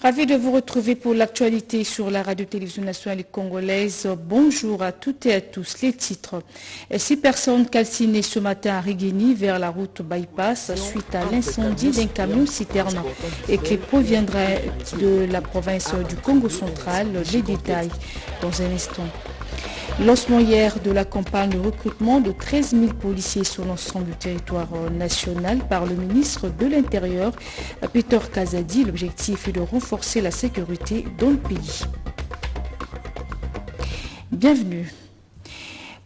Ravi de vous retrouver pour l'actualité sur la radio-télévision nationale congolaise. Bonjour à toutes et à tous. Les titres. 6 personnes calcinées ce matin à Rigeni vers la route bypass suite à l'incendie d'un camion-citerne et qui proviendrait de la province du Congo central. Les détails dans un instant. Lancement hier de la campagne de recrutement de 13 000 policiers sur l'ensemble du territoire national par le ministre de l'Intérieur, Peter Kazadi. L'objectif est de renforcer la sécurité dans le pays. Bienvenue.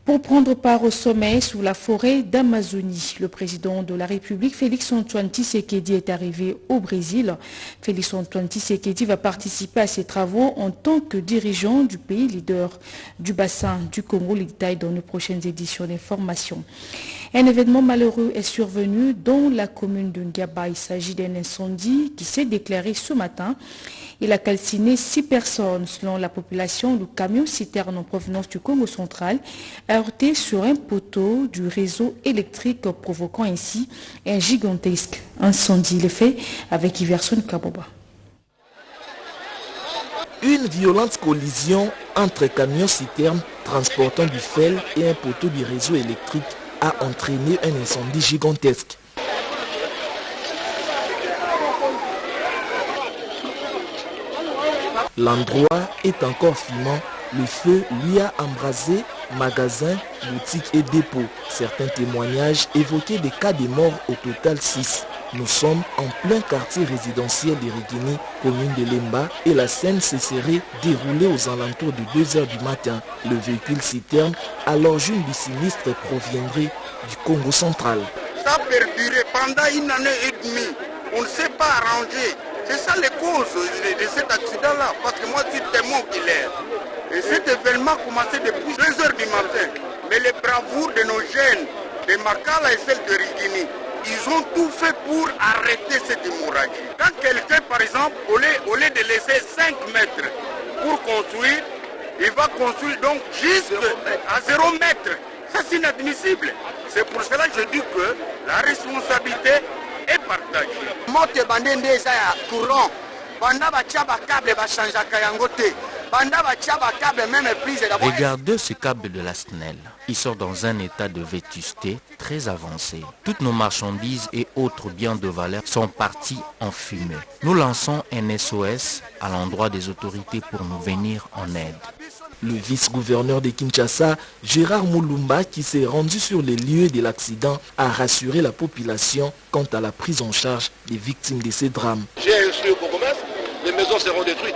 Pour prendre part au sommet sous la forêt d'Amazonie, le président de la République, Félix-Antoine Tshisekedi, est arrivé au Brésil. Félix-Antoine Tshisekedi va participer à ces travaux en tant que dirigeant du pays, leader du bassin du Congo. Les détails dans nos prochaines éditions d'information. Un événement malheureux est survenu dans la commune de Ngaba. Il s'agit d'un incendie qui s'est déclaré ce matin. Il a calciné 6 personnes. Selon la population, le camion-citerne en provenance du Congo central a heurté sur un poteau du réseau électrique, provoquant ainsi un gigantesque incendie. Les faits avec Iverson Kaboba. Une violente collision entre camion-citerne transportant du fel et un poteau du réseau électrique a entraîné un incendie gigantesque. L'endroit est encore fumant. Le feu lui a embrasé magasins, boutiques et dépôts. Certains témoignages évoquaient des cas de mort, au total 6. Nous sommes en plein quartier résidentiel de Rigeni, commune de Lemba, et la scène se serait déroulée aux alentours de 2 h du matin. Le véhicule citerne, à l'origine du sinistre, proviendrait du Congo central. Ça a perduré pendant 1 année et demie. On ne s'est pas arrangé. C'est ça les causes de cet accident-là, parce que moi je suis témoin oculaire. Et cet événement a commencé depuis 2 h du matin. Mais les bravoures de nos jeunes, de Makala et celles de Rigeni, ils ont tout fait pour arrêter cette hémorragie. Quand quelqu'un, par exemple, au lieu de laisser 5 mètres pour construire, il va construire donc jusqu'à 0 mètre. Ça c'est inadmissible. C'est pour cela que je dis que la responsabilité est partagée. Regardez ce câble de la SNEL. Il sort dans un état de vétusté très avancé. Toutes nos marchandises et autres biens de valeur sont partis en fumée. Nous lançons un SOS à l'endroit des autorités pour nous venir en aide. Le vice-gouverneur de Kinshasa, Gérard Moulumba, qui s'est rendu sur les lieux de l'accident, a rassuré la population quant à la prise en charge des victimes de ces drames. J'ai instruit au bourgmestre, les maisons seront détruites.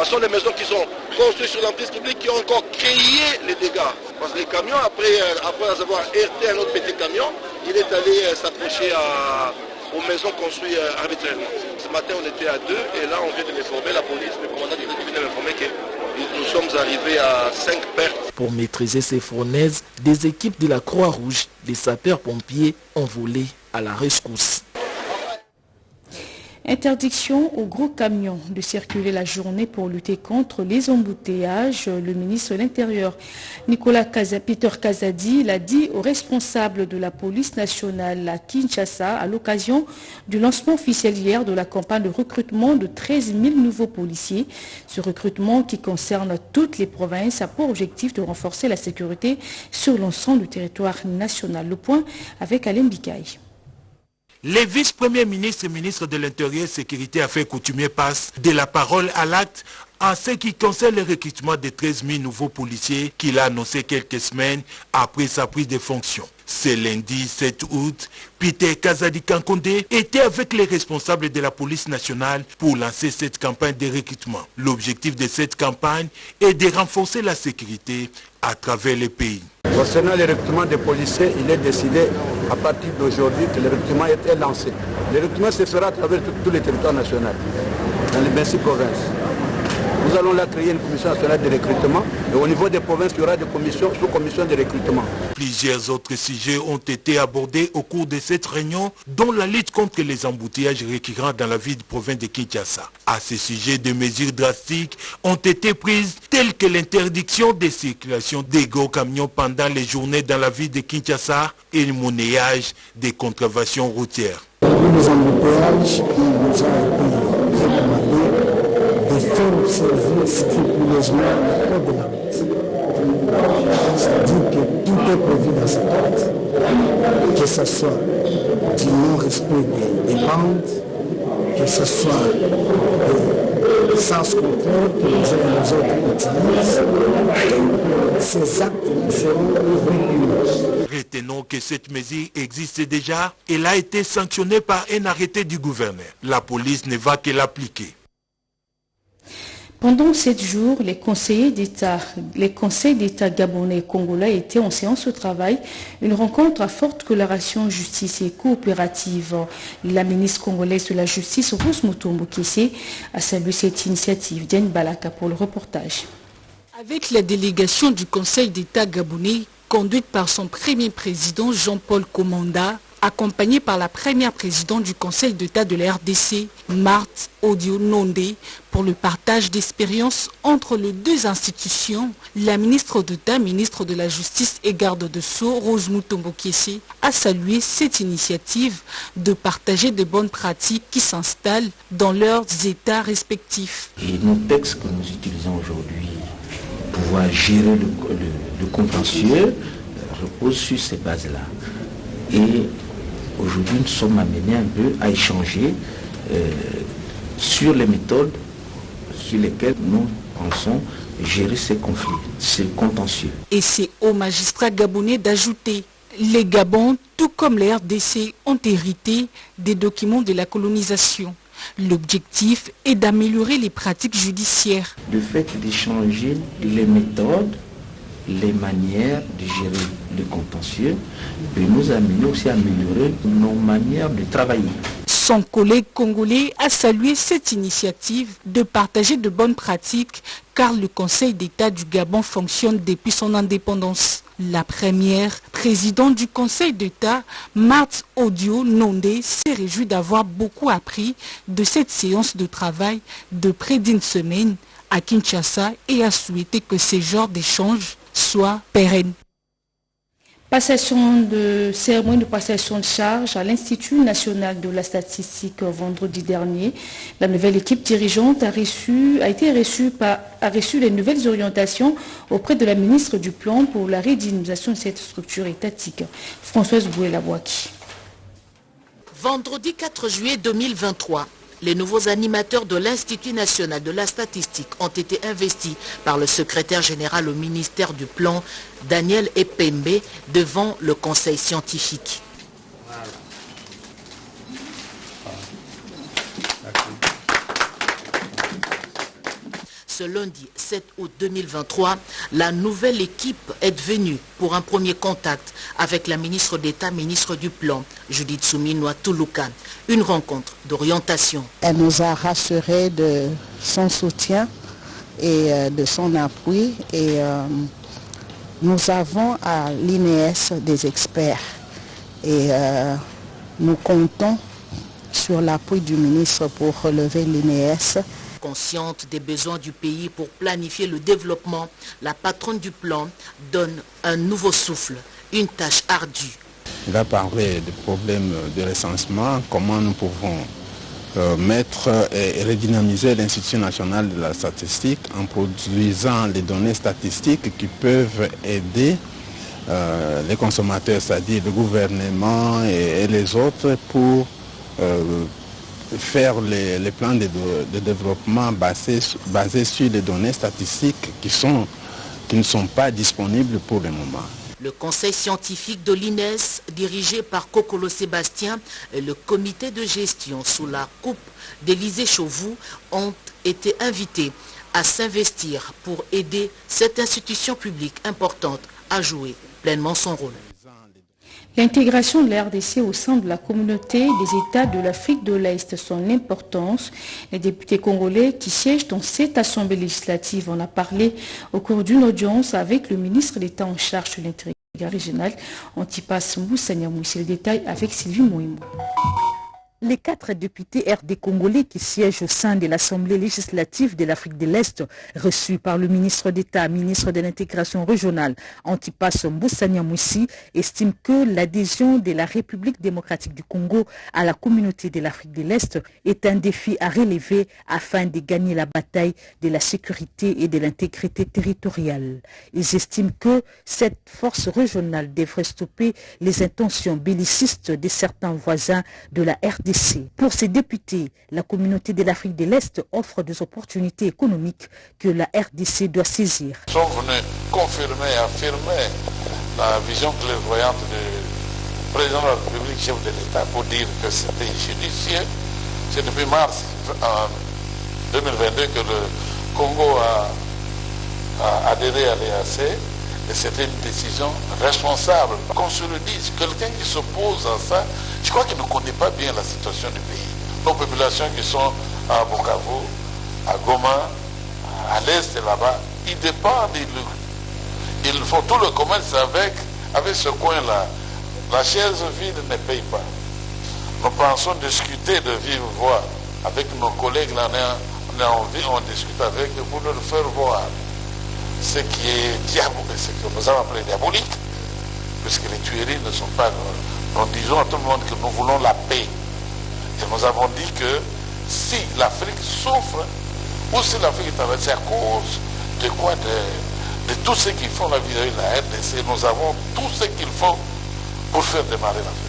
Ce sont les maisons qui sont construites sur l'emprise publique qui ont encore créé les dégâts. Parce que les camions, après avoir heurté un autre petit camion, il est allé s'accrocher aux maisons construites arbitrairement. Ce matin, on était à 2 et là, on vient de l'informer, la police, le commandant du vient de l'informer que nous sommes arrivés à 5 pertes. Pour maîtriser ces fournaises, des équipes de la Croix-Rouge, des sapeurs-pompiers ont volé à la rescousse. Interdiction aux gros camions de circuler la journée pour lutter contre les embouteillages. Le ministre de l'Intérieur, Peter Kazadi, l'a dit aux responsables de la police nationale à Kinshasa à l'occasion du lancement officiel hier de la campagne de recrutement de 13 000 nouveaux policiers. Ce recrutement qui concerne toutes les provinces a pour objectif de renforcer la sécurité sur l'ensemble du territoire national. Le point avec Alain Bikaï. Les vice-premiers ministres et ministres de l'Intérieur et Sécurité et Affaires coutumières passent de la parole à l'acte en ce qui concerne le recrutement de 13 000 nouveaux policiers qu'il a annoncé quelques semaines après sa prise de fonction. Ce lundi 7 août, Peter Kazadi Kankonde était avec les responsables de la police nationale pour lancer cette campagne de recrutement. L'objectif de cette campagne est de renforcer la sécurité à travers le pays. Concernant le recrutement des policiers, il est décidé à partir d'aujourd'hui que le recrutement est lancé. Le recrutement se fera à travers tous les territoires nationaux, dans les 26 provinces. Nous allons là créer une commission nationale de recrutement et au niveau des provinces, il y aura des commissions, sous-commissions de recrutement. Plusieurs autres sujets ont été abordés au cours de cette réunion, dont la lutte contre les embouteillages récurrents dans la ville de province de Kinshasa. À ce sujet, des mesures drastiques ont été prises, telles que l'interdiction des circulations des gros camions pendant les journées dans la ville de Kinshasa et le monnayage des contraventions routières. Les embouteillages qui nous ont été recommandés scrupuleusement le code de la route. C'est-à-dire que tout est prévu dans ce code, que ce soit du non-respect des bandes, que ce soit sans scrupule que les uns et les autres utilisent. Ces actes seront réprimés. Retenons que cette mesure existe déjà. Elle a été sanctionnée par un arrêté du gouverneur. La police ne va que l'appliquer. Pendant 7 jours, les conseils d'État gabonais et congolais étaient en séance au travail, une rencontre à forte coloration justice et coopérative. La ministre congolaise de la Justice, Rose Mutombo Kissé, a salué cette initiative. Diane Balaka pour le reportage. Avec la délégation du Conseil d'État gabonais, conduite par son premier président Jean-Paul Komanda, accompagné par la première présidente du Conseil d'État de la RDC, Marthe Odio Nondé, pour le partage d'expériences entre les deux institutions, la ministre d'État, ministre de la Justice et garde de Sceaux, Rose Mutombo Kissé, a salué cette initiative de partager de bonnes pratiques qui s'installent dans leurs États respectifs. Et nos textes que nous utilisons aujourd'hui pour pouvoir gérer le contentieux reposent sur ces bases-là. Et aujourd'hui, nous sommes amenés un peu à échanger sur les méthodes sur lesquelles nous pensons gérer ces conflits, ces contentieux. Et c'est aux magistrats gabonais d'ajouter. Les Gabons, tout comme les RDC, ont hérité des documents de la colonisation. L'objectif est d'améliorer les pratiques judiciaires. Le fait d'échanger les méthodes, les manières de gérer le contentieux peut nous amener aussi à améliorer nos manières de travailler. Son collègue congolais a salué cette initiative de partager de bonnes pratiques car le Conseil d'État du Gabon fonctionne depuis son indépendance. La première présidente du Conseil d'État, Marthe Odio Nondé, s'est réjouie d'avoir beaucoup appris de cette séance de travail de près d'une semaine à Kinshasa et a souhaité que ces genres d'échanges soient pérennes. Cérémonie de passation de charge à l'Institut national de la statistique vendredi dernier. La nouvelle équipe dirigeante a reçu les nouvelles orientations auprès de la ministre du Plan pour la redynamisation de cette structure étatique. Françoise Boué-Labouaki. Vendredi 4 juillet 2023. Les nouveaux animateurs de l'Institut national de la statistique ont été investis par le secrétaire général au ministère du Plan, Daniel Epembe, devant le conseil scientifique. Ce lundi 7 août 2023, la nouvelle équipe est venue pour un premier contact avec la ministre d'État, ministre du Plan, Judith Suminwa Tuluka. Une rencontre d'orientation. Elle nous a rassuré de son soutien et de son appui. Et nous avons à l'INES des experts. Et nous comptons sur l'appui du ministre pour relever l'INES. Consciente des besoins du pays pour planifier le développement, la patronne du plan donne un nouveau souffle, une tâche ardue. Il a parlé des problèmes de recensement, comment nous pouvons mettre et redynamiser l'Institut national de la statistique en produisant les données statistiques qui peuvent aider les consommateurs, c'est-à-dire le gouvernement et les autres pour faire les plans de développement basés sur les données statistiques qui ne sont pas disponibles pour le moment. Le conseil scientifique de l'INES, dirigé par Kokolo Sébastien, et le comité de gestion sous la coupe d'Élysée Chauvoux ont été invités à s'investir pour aider cette institution publique importante à jouer pleinement son rôle. L'intégration de la RDC au sein de la communauté des États de l'Afrique de l'Est, son importance. Les députés congolais qui siègent dans cette assemblée législative en a parlé au cours d'une audience avec le ministre d'État en charge de l'intégration régionale, Antipas Moussanyamou. C'est le détail avec Sylvie Mouimou. Les 4 députés RD congolais qui siègent au sein de l'Assemblée législative de l'Afrique de l'Est, reçus par le ministre d'État, ministre de l'intégration régionale, Antipas Mboussania Moussi, estiment que l'adhésion de la République démocratique du Congo à la communauté de l'Afrique de l'Est est un défi à relever afin de gagner la bataille de la sécurité et de l'intégrité territoriale. Ils estiment que cette force régionale devrait stopper les intentions bellicistes de certains voisins de la RDC. Pour ces députés, la communauté de l'Afrique de l'Est offre des opportunités économiques que la RDC doit saisir. Ils sont venus confirmer et affirmer la vision clairvoyante du président de la République, chef de l'État, pour dire que c'était judicieux. C'est depuis mars 2022 que le Congo a adhéré à l'EAC. Et c'était une décision responsable. Qu'on se le dise, quelqu'un qui s'oppose à ça, je crois qu'il ne connaît pas bien la situation du pays. Nos populations qui sont à Bukavu, à Goma, à l'est et là-bas, ils dépendent, ils font tout le commerce avec ce coin-là. La chaise vide ne paye pas. Nous pensons discuter de vive voix avec nos collègues, là, on a envie, on discute avec eux pour leur faire voir ce qui est diabolique, ce que nous avons appelé diabolique, puisque les tueries ne sont pas... Nous disons à tout le monde que nous voulons la paix. Et nous avons dit que si l'Afrique souffre, ou si l'Afrique est traversée, c'est à cause de quoi? De tous ceux qui font la vie de la RDC. Nous avons tout ce qu'il faut pour faire démarrer l'Afrique.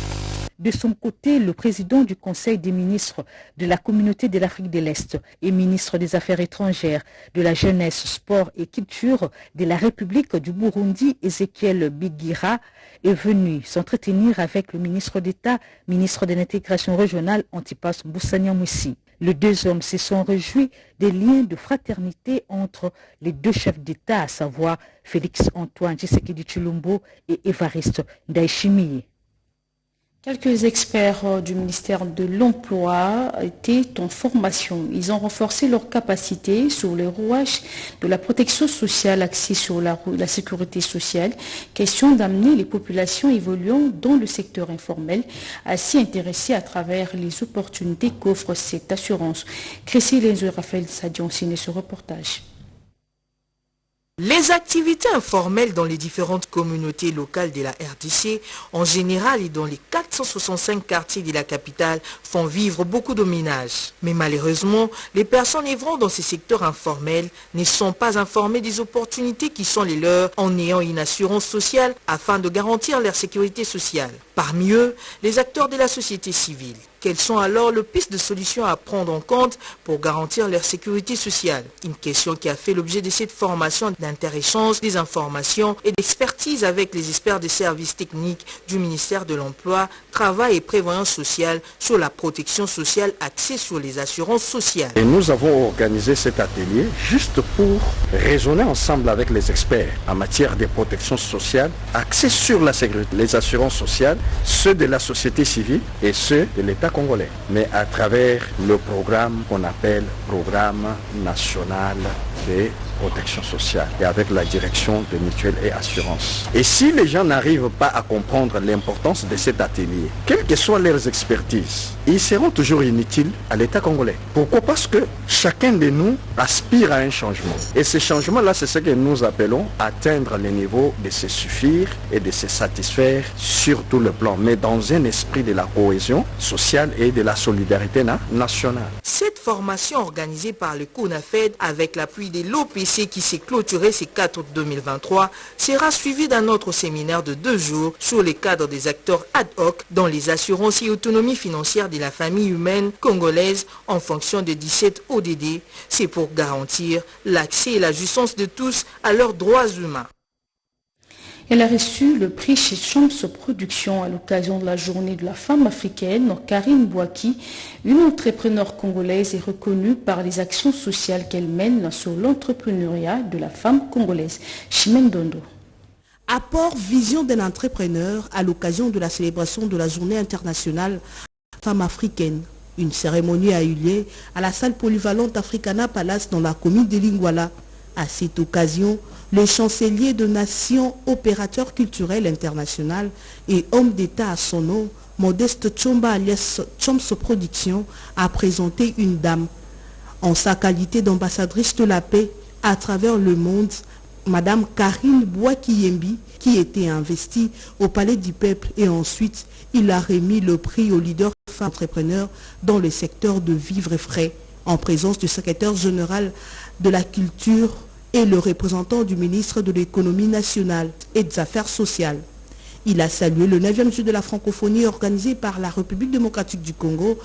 De son côté, le président du Conseil des ministres de la communauté de l'Afrique de l'Est et ministre des Affaires étrangères, de la jeunesse, sport et culture de la République du Burundi, Ezekiel Bigira, est venu s'entretenir avec le ministre d'État, ministre de l'intégration régionale, Antipas Mboussania Moussi. Les deux hommes se sont réjouis des liens de fraternité entre les deux chefs d'État, à savoir Félix Antoine Tshisekedi Tshilombo et Évariste Ndayishimiye. Quelques experts du ministère de l'Emploi étaient en formation. Ils ont renforcé leurs capacités sur les rouages de la protection sociale axée sur la sécurité sociale. Question d'amener les populations évoluant dans le secteur informel à s'y intéresser à travers les opportunités qu'offre cette assurance. Chrissy Lenzo et Raphaël Sadi ont signé ce reportage. Les activités informelles dans les différentes communautés locales de la RDC, en général et dans les 465 quartiers de la capitale, font vivre beaucoup de ménages. Mais malheureusement, les personnes œuvrant dans ces secteurs informels ne sont pas informées des opportunités qui sont les leurs en ayant une assurance sociale afin de garantir leur sécurité sociale. Parmi eux, les acteurs de la société civile. Quelles sont alors les pistes de solutions à prendre en compte pour garantir leur sécurité sociale? Une question qui a fait l'objet de cette formation d'inter-échange des informations et d'expertise avec les experts des services techniques du ministère de l'Emploi, Travail et Prévoyance sociale sur la protection sociale axée sur les assurances sociales. Et nous avons organisé cet atelier juste pour raisonner ensemble avec les experts en matière de protection sociale axée sur la sécurité, les assurances sociales, ceux de la société civile et ceux de l'État congolais, mais à travers le programme qu'on appelle Programme national de protection sociale et avec la direction de mutuelles et assurances. Et si les gens n'arrivent pas à comprendre l'importance de cet atelier, quelles que soient leurs expertises, ils seront toujours inutiles à l'État congolais. Pourquoi? Parce que chacun de nous aspire à un changement. Et ce changement-là, c'est ce que nous appelons atteindre le niveau de se suffire et de se satisfaire sur tout le plan, mais dans un esprit de la cohésion sociale et de la solidarité nationale. Cette formation organisée par le CONAFED avec l'appui de l'OPC qui s'est clôturé ce 4 août 2023 sera suivi d'un autre séminaire de 2 jours sur les cadres des acteurs ad hoc dans les assurances et autonomie financière de la famille humaine congolaise en fonction de 17 ODD. C'est pour garantir l'accès et la jouissance de tous à leurs droits humains. Elle a reçu le prix chez Champs Production à l'occasion de la journée de la femme africaine. Karine Bouaki, une entrepreneure congolaise, est reconnue par les actions sociales qu'elle mène sur l'entrepreneuriat de la femme congolaise. Chimène Dondo. Apport vision d'un entrepreneur à l'occasion de la célébration de la journée internationale femme africaine. Une cérémonie a eu lieu à la salle polyvalente Africana Palace dans la commune de Lingwala. À cette occasion, le chancelier de nation, opérateur culturel international et homme d'État à son nom, Modeste Tchomba alias Tchomso Production a présenté une dame. En sa qualité d'ambassadrice de la paix à travers le monde, Madame Karine Bouakiyembi, qui était investie au Palais du Peuple, et ensuite il a remis le prix aux leaders femmes entrepreneurs dans le secteur de vivres et frais, en présence du secrétaire général de la culture et le représentant du ministre de l'économie nationale et des affaires sociales. Il a salué le 9e jour de la francophonie organisé par la République démocratique du Congo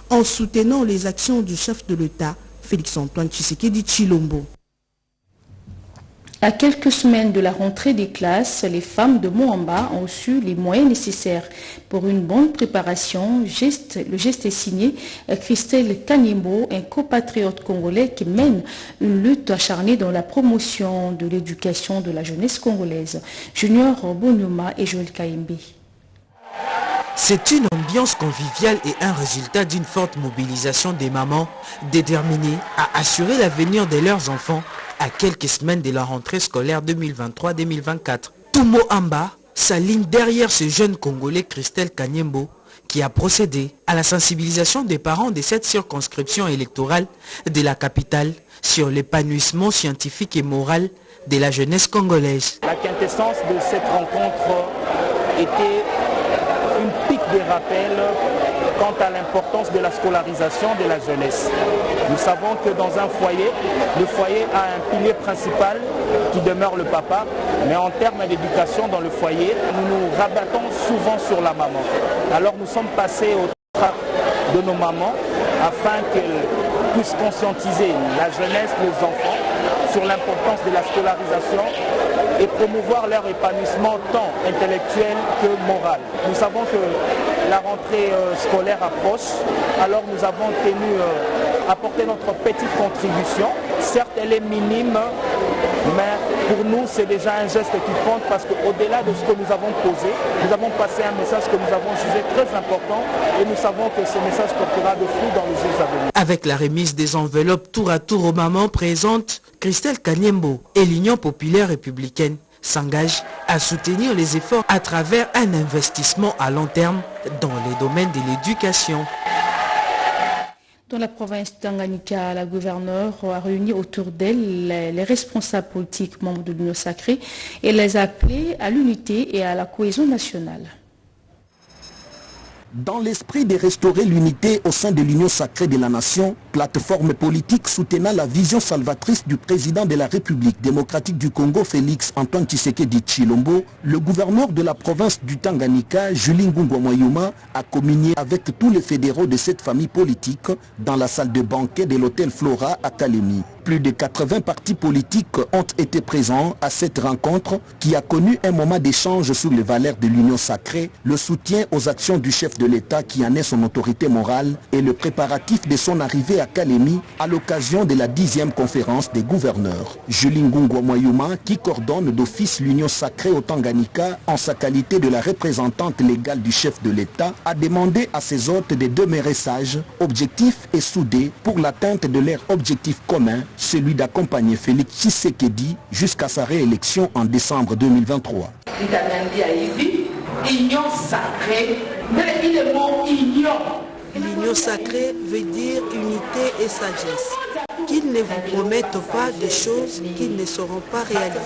en soutenant les actions du chef de l'État, Félix-Antoine Tshisekedi Tshilombo. À quelques semaines de la rentrée des classes, les femmes de Moamba ont reçu les moyens nécessaires pour une bonne préparation. Le geste est signé Christelle Kanyembo, un compatriote congolais qui mène une lutte acharnée dans la promotion de l'éducation de la jeunesse congolaise. Junior Bonyoma et Joël Kaimbe. C'est une ambiance conviviale et un résultat d'une forte mobilisation des mamans déterminées à assurer l'avenir de leurs enfants à quelques semaines de la rentrée scolaire 2023-2024. Toumo Amba s'aligne derrière ce jeune Congolais Christelle Kanyembo qui a procédé à la sensibilisation des parents de cette circonscription électorale de la capitale sur l'épanouissement scientifique et moral de la jeunesse congolaise. La quintessence de cette rencontre était une pique de rappel quant à l'importance de la scolarisation de la jeunesse. Nous savons que dans un foyer, le foyer a un pilier principal qui demeure le papa, mais en termes d'éducation dans le foyer, nous nous rabattons souvent sur la maman. Alors nous sommes passés au trac de nos mamans afin qu'elles puissent conscientiser la jeunesse, les enfants, sur l'importance de la scolarisation et promouvoir leur épanouissement tant intellectuel que moral. Nous savons que la rentrée scolaire approche, alors nous avons tenu apporter notre petite contribution. Certes, elle est minime, mais pour nous, c'est déjà un geste qui compte parce qu'au-delà de ce que nous avons posé, nous avons passé un message que nous avons jugé très important et nous savons que ce message portera de fruits dans les jours à venir. Avec la remise des enveloppes tour à tour aux mamans présentes, Christelle Kanyembo et l'Union populaire républicaine s'engagent à soutenir les efforts à travers un investissement à long terme dans les domaines de l'éducation. Dans la province d'Tanganyika, la gouverneure a réuni autour d'elle les responsables politiques membres de l'Union sacrée et les a appelés à l'unité et à la cohésion nationale. Dans l'esprit de restaurer l'unité au sein de l'Union sacrée de la nation, plateforme politique soutenant la vision salvatrice du président de la République démocratique du Congo, Félix-Antoine Tshisekedi Tshilombo, le gouverneur de la province du Tanganyika, Julie Ngungwa Mwayuma, a communié avec tous les fédéraux de cette famille politique dans la salle de banquet de l'hôtel Flora à Kalemi. Plus de 80 partis politiques ont été présents à cette rencontre qui a connu un moment d'échange sur les valeurs de l'Union sacrée, le soutien aux actions du chef de l'État qui en est son autorité morale et le préparatif de son arrivée à Kalemi à l'occasion de la 10e conférence des gouverneurs. Julie Ngungwa Mwayuma, qui coordonne d'office l'Union sacrée au Tanganyika en sa qualité de la représentante légale du chef de l'État, a demandé à ses hôtes de demeurer sages, objectifs et soudés pour l'atteinte de leur objectif commun, celui d'accompagner Félix Tshisekedi jusqu'à sa réélection en décembre 2023. L'union sacrée, mais il est mot union. L'union sacrée veut dire unité et sagesse. Qu'ils ne vous promettent pas des choses qu'ils ne sauront pas réaliser.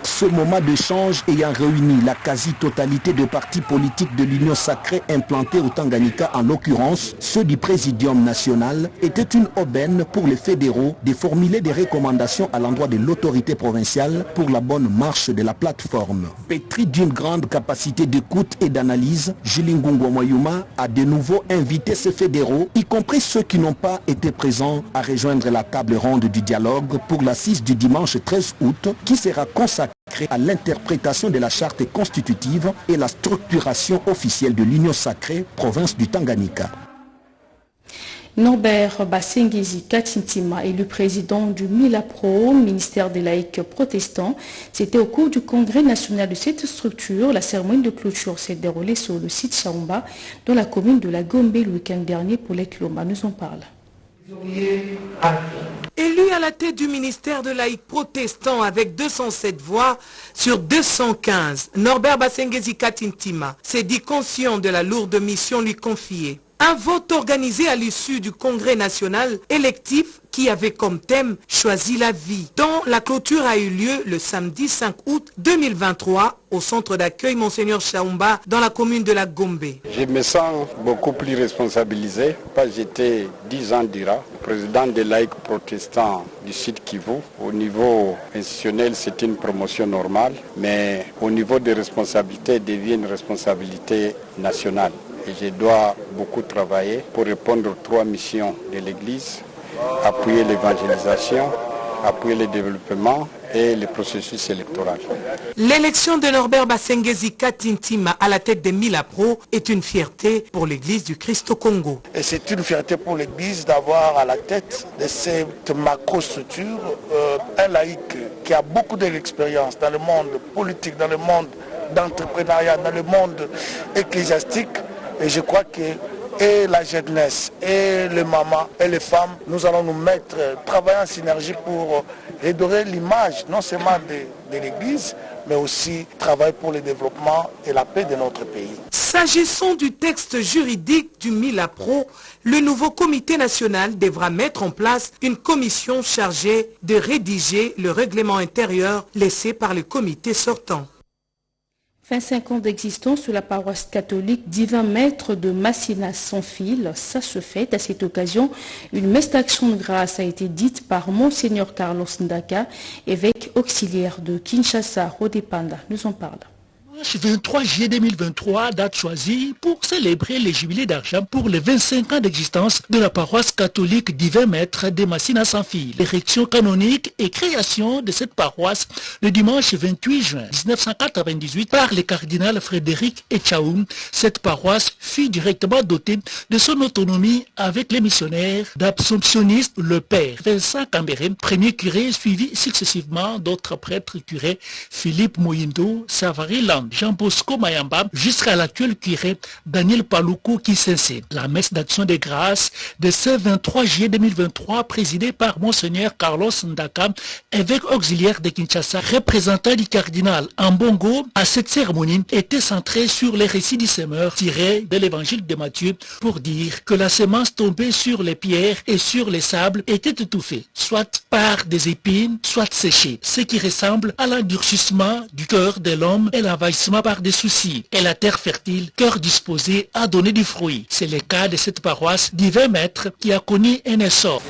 Ce moment d'échange ayant réuni la quasi-totalité des partis politiques de l'Union sacrée implantés au Tanganyika, en l'occurrence ceux du Présidium national, était une aubaine pour les fédéraux de formuler des recommandations à l'endroit de l'autorité provinciale pour la bonne marche de la plateforme. Pétri d'une grande capacité d'écoute et d'analyse, Julie Ngungwa Mwayuma a de nouveau invité ces fédéraux, y compris ceux qui n'ont pas été présents, à rejoindre la table ronde du dialogue pour l'assise du dimanche 13 août qui sera consacrée à l'interprétation de la charte constitutive et la structuration officielle de l'Union sacrée, province du Tanganyika. Norbert Basengezi Katintima, élu président du MILAPRO, ministère des laïcs protestants. C'était au cours du congrès national de cette structure. La cérémonie de clôture s'est déroulée sur le site Chaumba, dans la commune de la Gombe le week-end dernier. Paulette Lomba nous en parle. Élu à la tête du ministère de laïcs protestants avec 207 voix sur 215, Norbert Basengezi Katintima s'est dit conscient de la lourde mission lui confiée. Un vote organisé à l'issue du Congrès national électif qui avait comme thème « Choisis la vie », dont la clôture a eu lieu le samedi 5 août 2023 au centre d'accueil Monseigneur Chaumba dans la commune de la Gombe. Je me sens beaucoup plus responsabilisé parce que j'étais 10 ans durant président des laïcs protestants du Sud Kivu. Au niveau institutionnel, c'est une promotion normale, mais au niveau des responsabilités, elle devient une responsabilité nationale. Et je dois beaucoup travailler pour répondre aux 3 missions de l'Église, appuyer l'évangélisation, appuyer le développement et le processus électoral. L'élection de Norbert Basengezi Katintima à la tête des Milapro est une fierté pour l'Église du Christ au Congo. Et c'est une fierté pour l'Église d'avoir à la tête de cette macro-structure un laïc qui a beaucoup d'expérience dans le monde politique, dans le monde d'entrepreneuriat, dans le monde ecclésiastique. Et je crois que et la jeunesse, et les mamans, et les femmes, nous allons nous mettre, travailler en synergie pour redorer l'image, non seulement de l'Église, mais aussi travailler pour le développement et la paix de notre pays. S'agissant du texte juridique du Milapro, le nouveau comité national devra mettre en place une commission chargée de rédiger le règlement intérieur laissé par le comité sortant. 25 ans d'existence sous la paroisse catholique Divin Maître de Massina sans fil, ça se fait. À cette occasion, une messe d'action de grâce a été dite par Monseigneur Carlos Ndaka, évêque auxiliaire de Kinshasa, Rodépanda. Nous en parle. 23 juillet 2023, date choisie pour célébrer les jubilés d'argent pour les 25 ans d'existence de la paroisse catholique Divin Maître de Massina sans fil. L'érection canonique et création de cette paroisse le dimanche 28 juin 1998 par le cardinal Frédéric Echaoum. Cette paroisse fut directement dotée de son autonomie avec les missionnaires d'absomptionnistes, le père Vincent Cambéré, premier curé, suivi successivement d'autres prêtres curés, Philippe Moyindo, Savary Land, Jean Bosco Mayamba, jusqu'à l'actuel curé Daniel Paluku Kisensé. La messe d'action de grâce de ce 23 juillet 2023, présidée par Monseigneur Carlos Ndaka, évêque auxiliaire de Kinshasa, représentant du cardinal Ambongo, à cette cérémonie était centrée sur les récits du semeur tirés de l'évangile de Matthieu pour dire que la semence tombée sur les pierres et sur les sables était étouffée, soit par des épines, soit séchée, ce qui ressemble à l'endurcissement du cœur de l'homme et l'envahissement par des soucis, et la terre fertile, cœur disposé à donner du fruit. C'est le cas de cette paroisse Divin Maître qui a connu un essor.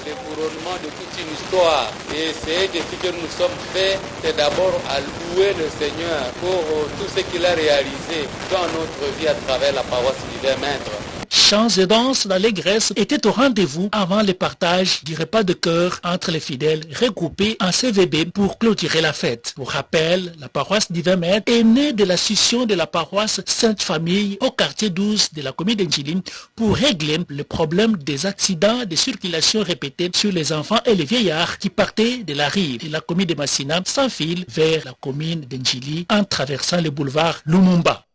Le couronnement de toute une histoire, et c'est depuis que nous sommes faits, c'est d'abord à louer le Seigneur pour tout ce qu'il a réalisé dans notre vie à travers la paroisse Divin Maître. Chants et danses d'allégresse étaient au rendez-vous avant le partage du repas de cœur entre les fidèles regroupés en CVB pour clôturer la fête. Pour rappel, la paroisse Divin Maître est née de la scission de la paroisse Sainte-Famille au quartier 12 de la commune d'Njili pour régler le problème des accidents de circulation répétés sur les enfants et les vieillards qui partaient de la rive de la commune de Massina sans fil vers la commune d'Njili en traversant le boulevard Lumumba.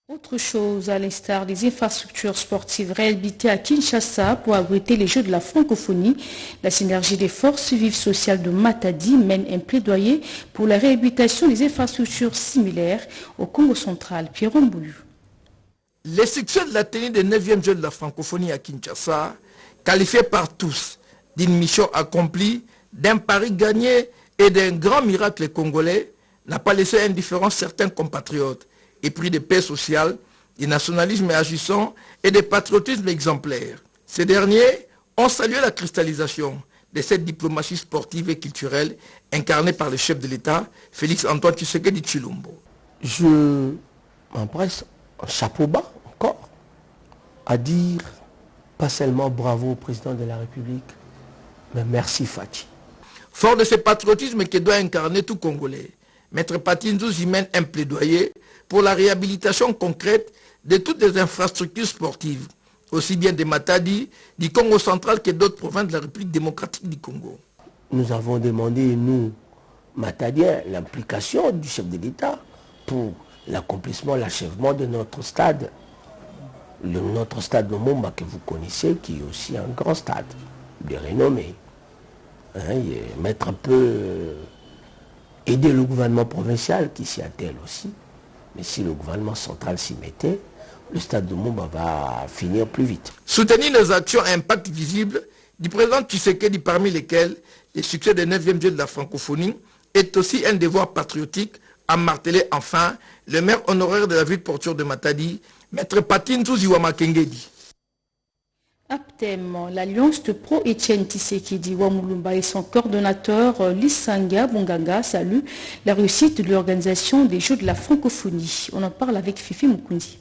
Autre chose, à l'instar des infrastructures sportives réhabilitées à Kinshasa pour abriter les Jeux de la francophonie, la synergie des forces vives sociales de Matadi mène un plaidoyer pour la réhabilitation des infrastructures similaires au Congo central. Pierre Mboulou. Les succès de la tenue des 9e Jeux de la francophonie à Kinshasa, qualifiés par tous d'une mission accomplie, d'un pari gagné et d'un grand miracle congolais, n'a pas laissé indifférent certains compatriotes, épris de paix sociale, du nationalisme agissant et de patriotisme exemplaire. Ces derniers ont salué la cristallisation de cette diplomatie sportive et culturelle incarnée par le chef de l'État, Félix Antoine Tshisekedi Tshilombo. Je m'empresse un chapeau bas encore à dire pas seulement bravo au président de la République, mais merci Fachi. Fort de ce patriotisme que doit incarner tout Congolais, Maître Patinzouz y mène un plaidoyer pour la réhabilitation concrète de toutes les infrastructures sportives, aussi bien de Matadi, du Congo central que d'autres provinces de la République démocratique du Congo. Nous avons demandé, nous, Matadiens, l'implication du chef de l'État pour l'accomplissement, l'achèvement de notre stade, notre stade de Lumumba que vous connaissez, qui est aussi un grand stade de renommée. Mettre un peu, aider le gouvernement provincial qui s'y attelle aussi. Mais si le gouvernement central s'y mettait, le stade de Lumumba va finir plus vite. Soutenir les actions à impact visible du président Tshisekedi, parmi lesquelles le succès des 9e Jeux de la francophonie, est aussi un devoir patriotique, a martelé enfin le maire honoraire de la ville portuaire de Matadi, Maître Patine Touziwama Kengedi. Aptem, l'Alliance de pro-Etienne Tshisekedi Wamulumba et son coordonnateur Lissanga Bonganga saluent la réussite de l'organisation des Jeux de la francophonie. On en parle avec Fifi Mukundi.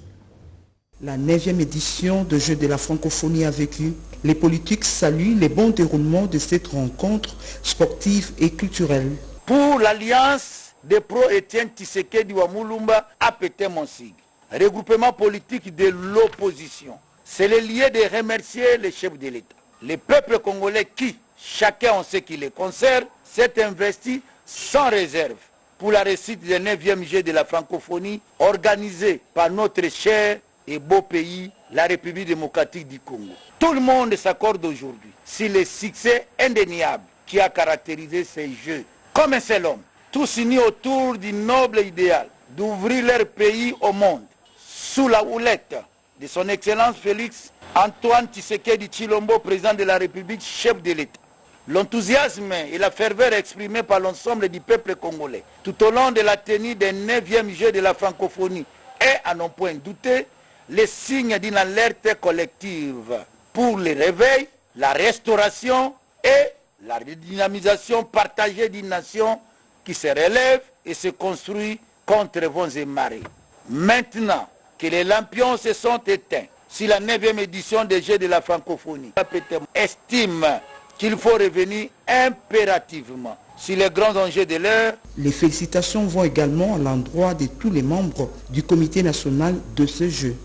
La 9e édition de Jeux de la francophonie a vécu. Les politiques saluent les bons déroulements de cette rencontre sportive et culturelle. Pour l'Alliance des pro-Etienne Tshisekedi Wamulumba, APT Monsig, regroupement politique de l'opposition. C'est le lieu de remercier les chefs de l'État. Les peuples congolais qui, chacun en ce qui les concerne, s'est investi sans réserve pour la réussite des 9e Jeux de la francophonie organisés par notre cher et beau pays, la République démocratique du Congo. Tout le monde s'accorde aujourd'hui sur le succès indéniable qui a caractérisé ces Jeux. Comme un seul homme, tous unis autour du noble idéal d'ouvrir leur pays au monde, sous la houlette de son Excellence Félix Antoine Tshisekedi Tshilombo, président de la République, chef de l'État. L'enthousiasme et la ferveur exprimés par l'ensemble du peuple congolais tout au long de la tenue des 9e Jeux de la francophonie est, à non point douter, le signe d'une alerte collective pour le réveil, la restauration et la redynamisation partagée d'une nation qui se relève et se construit contre vents et marées. Maintenant que les lampions se sont éteints, si la 9e édition des Jeux de la francophonie estime qu'il faut revenir impérativement sur les grands enjeux de l'heure. Les félicitations vont également à l'endroit de tous les membres du comité national de ce jeu.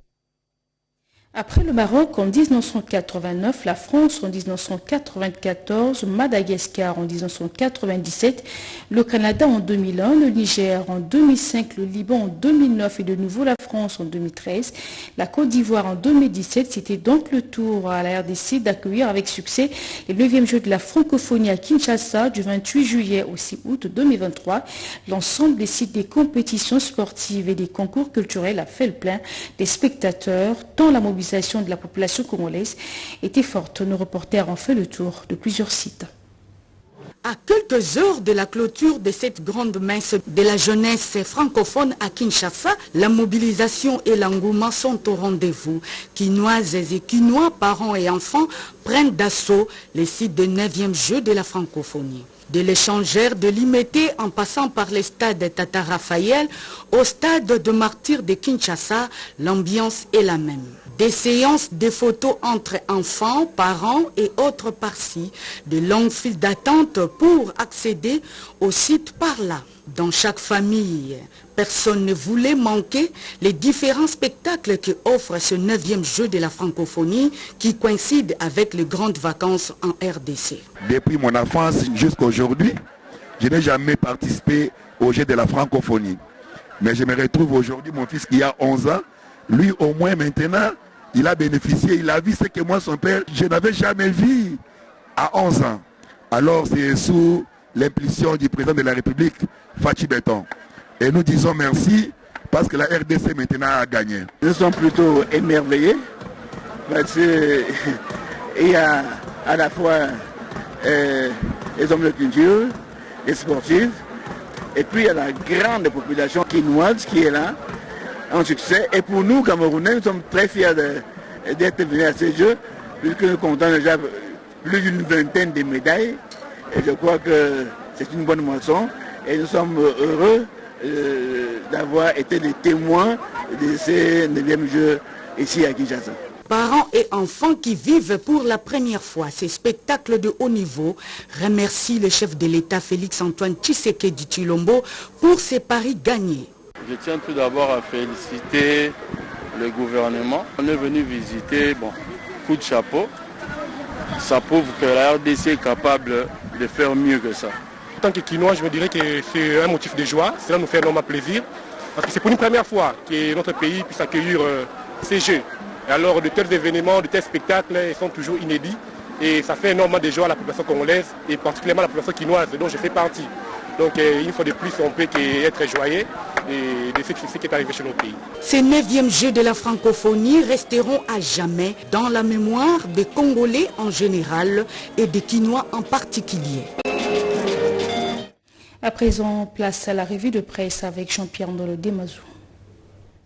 Après le Maroc en 1989, la France en 1994, Madagascar en 1997, le Canada en 2001, le Niger en 2005, le Liban en 2009 et de nouveau la France en 2013, la Côte d'Ivoire en 2017. C'était donc le tour à la RDC d'accueillir avec succès les 9e Jeux de la francophonie à Kinshasa du 28 juillet au 6 août 2023. L'ensemble des sites des compétitions sportives et des concours culturels a fait le plein des spectateurs, tant la mobilisation de la population congolaise était forte. Nos reporters ont fait le tour de plusieurs sites. À quelques heures de la clôture de cette grande messe de la jeunesse francophone à Kinshasa, la mobilisation et l'engouement sont au rendez-vous. Quinoises et Quinois, parents et enfants, prennent d'assaut les sites des 9e Jeux de la francophonie. De l'échangeur de Limete en passant par les stades Tata Raphaël au stade de Martyrs de Kinshasa, l'ambiance est la même. Des séances de photos entre enfants, parents et autres par-ci, de longues files d'attente pour accéder au site par là. Dans chaque famille, personne ne voulait manquer les différents spectacles que offre ce 9e Jeu de la francophonie qui coïncide avec les grandes vacances en RDC. Depuis mon enfance jusqu'à aujourd'hui, je n'ai jamais participé au Jeu de la francophonie. Mais je me retrouve aujourd'hui, mon fils qui a 11 ans, lui au moins maintenant, il a bénéficié, il a vu ce que moi, son père, je n'avais jamais vu à 11 ans. Alors c'est sous l'impulsion du président de la République, Fachi Beton. Et nous disons merci parce que la RDC maintenant a gagné. Nous sommes plutôt émerveillés parce qu'il y a à la fois les hommes de culture, les sportifs, et puis il y a la grande population quinoise qui est là, en succès. Et pour nous, Camerounais, nous sommes très fiers d'être venus à ces Jeux, puisque nous comptons déjà plus d'une vingtaine de médailles. Et je crois que c'est une bonne moisson. Et nous sommes heureux d'avoir été les témoins de ces 9e Jeux ici à Kinshasa. Parents et enfants qui vivent pour la première fois ces spectacles de haut niveau remercient le chef de l'État Félix Antoine Tshisekedi Tshilombo pour ses paris gagnés. Je tiens tout d'abord à féliciter le gouvernement. On est venu visiter, coup de chapeau. Ça prouve que la RDC est capable de faire mieux que ça. En tant que Quinois, je me dirais que c'est un motif de joie. Cela nous fait énormément plaisir. Parce que c'est pour une première fois que notre pays puisse accueillir ces Jeux. Et alors de tels événements, de tels spectacles, ils sont toujours inédits. Et ça fait énormément de joie à la population congolaise et particulièrement à la population quinoise dont je fais partie. Donc une fois de plus, on peut être joyeux de ce qui est arrivé chez notre pays. Ces 9e Jeux de la francophonie resteront à jamais dans la mémoire des Congolais en général et des Quinois en particulier. À présent, place à la revue de presse avec Jean-Pierre Ndolo Demazou.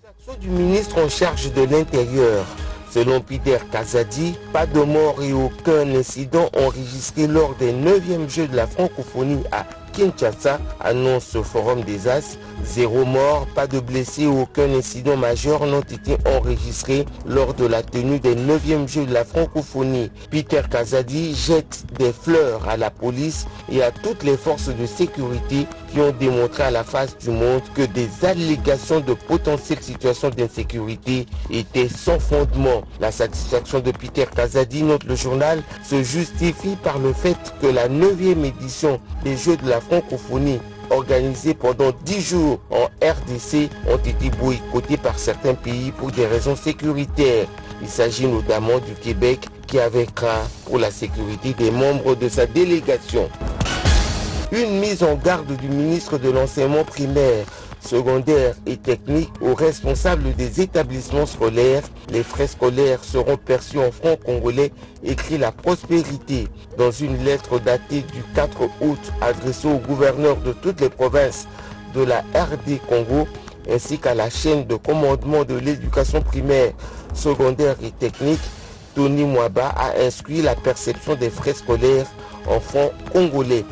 L'action du ministre en charge de l'Intérieur. Selon Peter Kazadi, pas de mort et aucun incident enregistré lors des 9e Jeux de la francophonie à Kinshasa, annonce ce forum des As. 0 mort, pas de blessés, aucun incident majeur n'ont été enregistrés lors de la tenue des 9e Jeux de la francophonie. Peter Kazadi jette des fleurs à la police et à toutes les forces de sécurité qui ont démontré à la face du monde que des allégations de potentielles situations d'insécurité étaient sans fondement. La satisfaction de Peter Kazadi, note le journal, se justifie par le fait que la 9e édition des Jeux de la francophonie organisés pendant 10 jours en RDC ont été boycottés par certains pays pour des raisons sécuritaires. Il s'agit notamment du Québec qui avait craint pour la sécurité des membres de sa délégation. Une mise en garde du ministre de l'enseignement primaire, secondaire et technique aux responsables des établissements scolaires. Les frais scolaires seront perçus en francs congolais, écrit La Prospérité. Dans une lettre datée du 4 août adressée au gouverneur de toutes les provinces de la RD Congo, ainsi qu'à la chaîne de commandement de l'éducation primaire, secondaire et technique, Tony Mwaba a inscrit la perception des frais scolaires en francs congolais.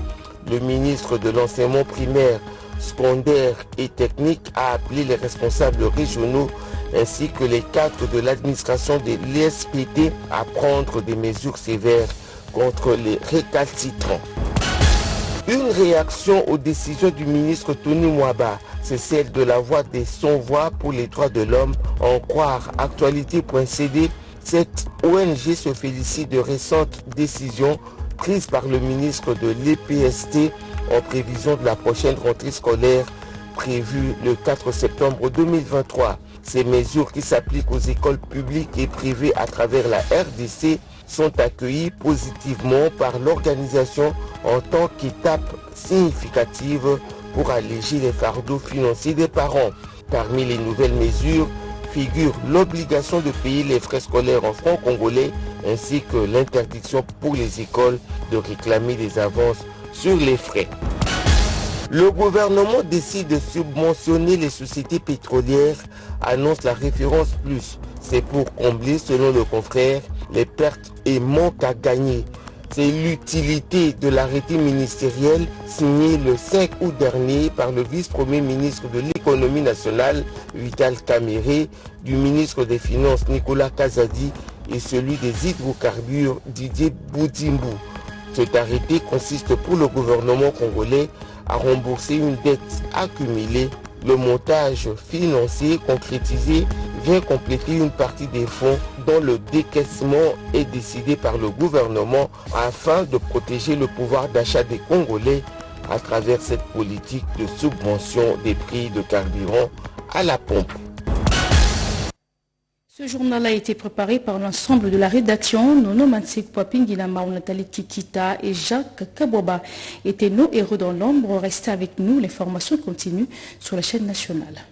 Le ministre de l'enseignement primaire, secondaire et technique a appelé les responsables régionaux ainsi que les cadres de l'administration de l'ESPT à prendre des mesures sévères contre les récalcitrants. Une réaction aux décisions du ministre Tony Mwaba, c'est celle de la voix des sans-voix pour les droits de l'homme. En croire actualité.cd, cette ONG se félicite de récentes décisions prises par le ministre de l'EPST en prévision de la prochaine rentrée scolaire prévue le 4 septembre 2023. Ces mesures qui s'appliquent aux écoles publiques et privées à travers la RDC sont accueillies positivement par l'organisation en tant qu'étape significative pour alléger les fardeaux financiers des parents. Parmi les nouvelles mesures figure l'obligation de payer les frais scolaires en francs congolais ainsi que l'interdiction pour les écoles de réclamer des avances sur les frais. Le gouvernement décide de subventionner les sociétés pétrolières, annonce la référence plus. C'est pour combler, selon le confrère, les pertes et manques à gagner. C'est l'utilité de l'arrêté ministériel signé le 5 août dernier par le vice-premier ministre de l'économie nationale, Vital Kamerhe, du ministre des Finances, Nicolas Kazadi, et celui des hydrocarbures, Didier Boudimbu. Cet arrêté consiste pour le gouvernement congolais à rembourser une dette accumulée. Le montage financier concrétisé vient compléter une partie des fonds dont le décaissement est décidé par le gouvernement afin de protéger le pouvoir d'achat des Congolais à travers cette politique de subvention des prix de carburant à la pompe. Ce journal a été préparé par l'ensemble de la rédaction. Nono Mansik Poapingilama, Nathalie Kikita et Jacques Kaboba étaient nos héros dans l'ombre. Restez avec nous, l'information continue sur la chaîne nationale.